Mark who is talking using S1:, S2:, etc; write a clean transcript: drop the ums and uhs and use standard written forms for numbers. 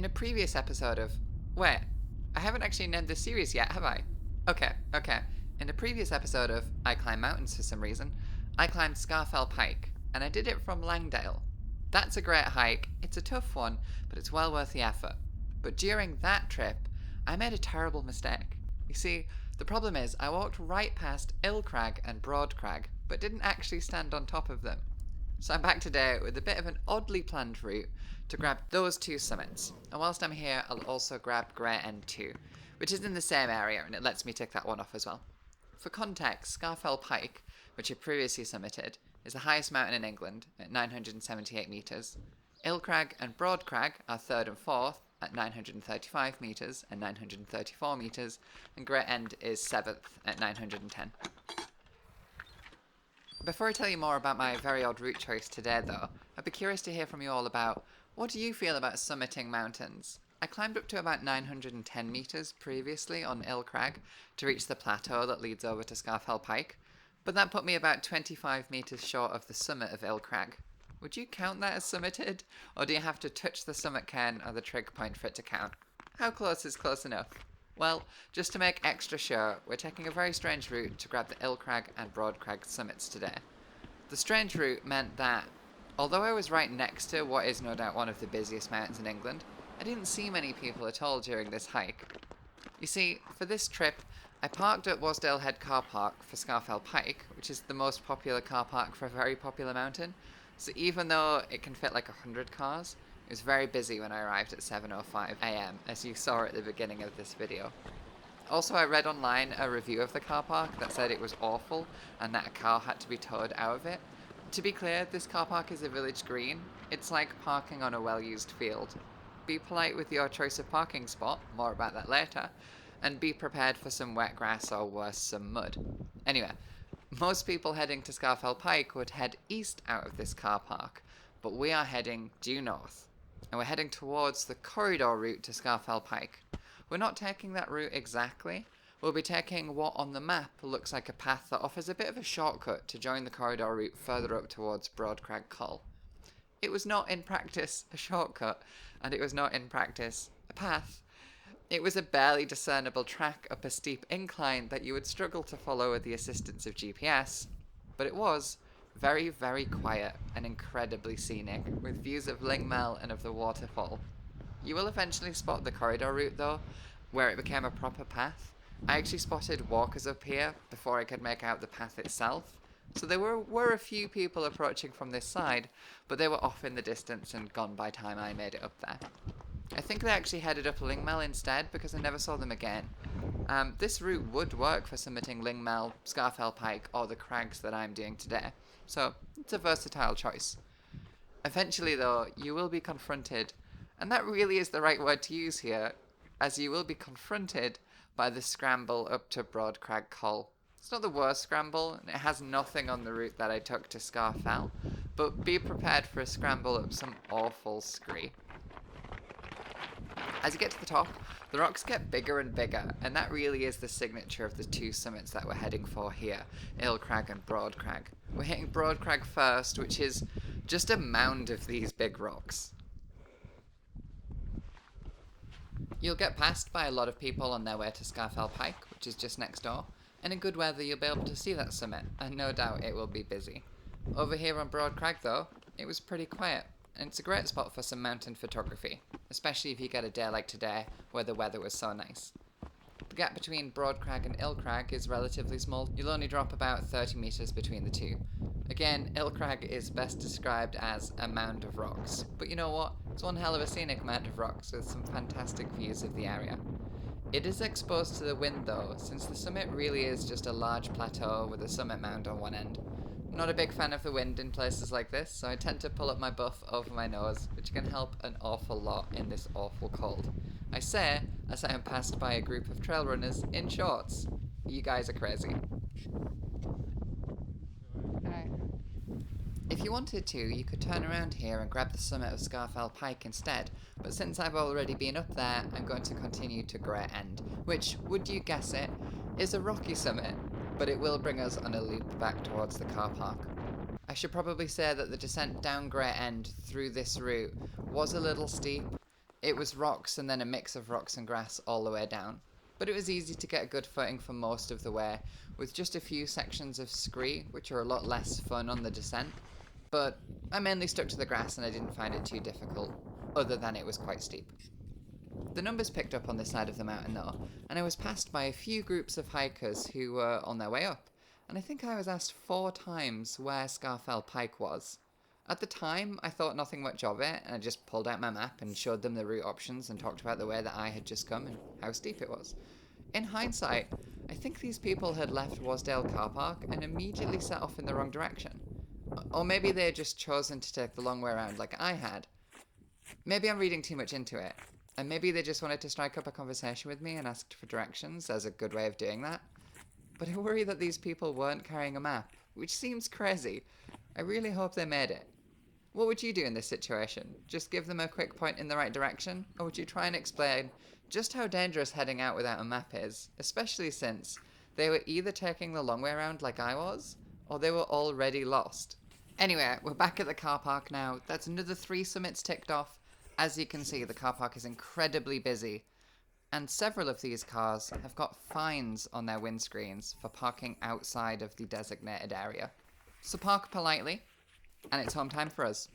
S1: In a previous episode of... Wait, I haven't actually named this series yet, have I? Okay. In a previous episode of I Climb Mountains for some reason, I climbed Scafell Pike, and I did it from Langdale. That's a great hike, it's a tough one, but it's well worth the effort. But during that trip, I made a terrible mistake. You see, the problem is I walked right past Ill Crag and Broad Crag, but didn't actually stand on top of them. So I'm back today with a bit of an oddly planned route to grab those two summits. And whilst I'm here, I'll also grab Great End 2, which is in the same area, and it lets me tick that one off as well. For context, Scafell Pike, which I previously summited, is the highest mountain in England at 978 metres. Ill Crag and Broad Crag are third and fourth at 935 metres and 934 metres, and Great End is 7th at 910. Before I tell you more about my very odd route choice today though, I'd be curious to hear from you all about what do you feel about summiting mountains? I climbed up to about 910 metres previously on Ill Crag to reach the plateau that leads over to Scafell Pike, but that put me about 25 metres short of the summit of Ill Crag. Would you count that as summited, or do you have to touch the summit cairn or the trig point for it to count? How close is close enough? Well, just to make extra sure, we're taking a very strange route to grab the Ill Crag and Broad Crag summits today. The strange route meant that, although I was right next to what is no doubt one of the busiest mountains in England, I didn't see many people at all during this hike. You see, for this trip, I parked at Wasdale Head Car Park for Scafell Pike, which is the most popular car park for a very popular mountain, so even though it can fit like 100 cars, it was very busy when I arrived at 7:05 AM, as you saw at the beginning of this video. Also, I read online a review of the car park that said it was awful and that a car had to be towed out of it. To be clear, this car park is a village green. It's like parking on a well-used field. Be polite with your choice of parking spot, more about that later, and be prepared for some wet grass or worse, some mud. Anyway, most people heading to Scafell Pike would head east out of this car park, but we are heading due north, and we're heading towards the corridor route to Scafell Pike. We're not taking that route exactly. We'll be taking what on the map looks like a path that offers a bit of a shortcut to join the corridor route further up towards Broad Crag Col. It was not in practice a shortcut, and it was not in practice a path. It was a barely discernible track up a steep incline that you would struggle to follow with the assistance of GPS, but it was very, very quiet and incredibly scenic, with views of Lingmel and of the waterfall. You will eventually spot the corridor route though, where it became a proper path. I actually spotted walkers up here before I could make out the path itself, so there were a few people approaching from this side, but they were off in the distance and gone by time I made it up there. I think they actually headed up Lingmel instead because I never saw them again. This route would work for summiting Lingmel, Scafell Pike, or the crags that I'm doing today, so it's a versatile choice. Eventually though, you will be confronted, and that really is the right word to use here, as you will be confronted by the scramble up to Broad Crag Col. It's not the worst scramble, and it has nothing on the route that I took to Scafell, but be prepared for a scramble up some awful scree. As you get to the top, the rocks get bigger and bigger, and that really is the signature of the two summits that we're heading for here, Ill Crag and Broad Crag. We're hitting Broad Crag first, which is just a mound of these big rocks. You'll get passed by a lot of people on their way to Scafell Pike, which is just next door, and in good weather you'll be able to see that summit, and no doubt it will be busy. Over here on Broad Crag though, it was pretty quiet, and it's a great spot for some mountain photography, especially if you get a day like today where the weather was so nice. The gap between Broad Crag and Ill Crag is relatively small. You'll only drop about 30 metres between the two. Again, Ill Crag is best described as a mound of rocks, but you know what? It's one hell of a scenic mound of rocks with some fantastic views of the area. It is exposed to the wind though, since the summit really is just a large plateau with a summit mound on one end. I'm not a big fan of the wind in places like this, so I tend to pull up my buff over my nose, which can help an awful lot in this awful cold. I say, as I am passed by a group of trail runners in shorts. You guys are crazy. If you wanted to, you could turn around here and grab the summit of Scafell Pike instead, but since I've already been up there, I'm going to continue to Great End, which, would you guess it, is a rocky summit, but it will bring us on a loop back towards the car park. I should probably say that the descent down Great End through this route was a little steep, It was rocks and then a mix of rocks and grass all the way down. But it was easy to get a good footing for most of the way, with just a few sections of scree, which are a lot less fun on the descent. But I mainly stuck to the grass and I didn't find it too difficult, other than it was quite steep. The numbers picked up on this side of the mountain though, and I was passed by a few groups of hikers who were on their way up, and I think I was asked 4 times where Scafell Pike was. At the time, I thought nothing much of it, and I just pulled out my map and showed them the route options and talked about the way that I had just come and how steep it was. In hindsight, I think these people had left Wasdale car park and immediately set off in the wrong direction. Or maybe they had just chosen to take the long way around like I had. Maybe I'm reading too much into it, and maybe they just wanted to strike up a conversation with me and asked for directions as a good way of doing that. But I worry that these people weren't carrying a map, which seems crazy. I really hope they made it. What would you do in this situation? Just give them a quick point in the right direction? Or would you try and explain just how dangerous heading out without a map is, especially since they were either taking the long way around like I was, or they were already lost? Anyway, we're back at the car park now. That's another 3 summits ticked off. As you can see, the car park is incredibly busy, and several of these cars have got fines on their windscreens for parking outside of the designated area. So park politely, and it's home time for us.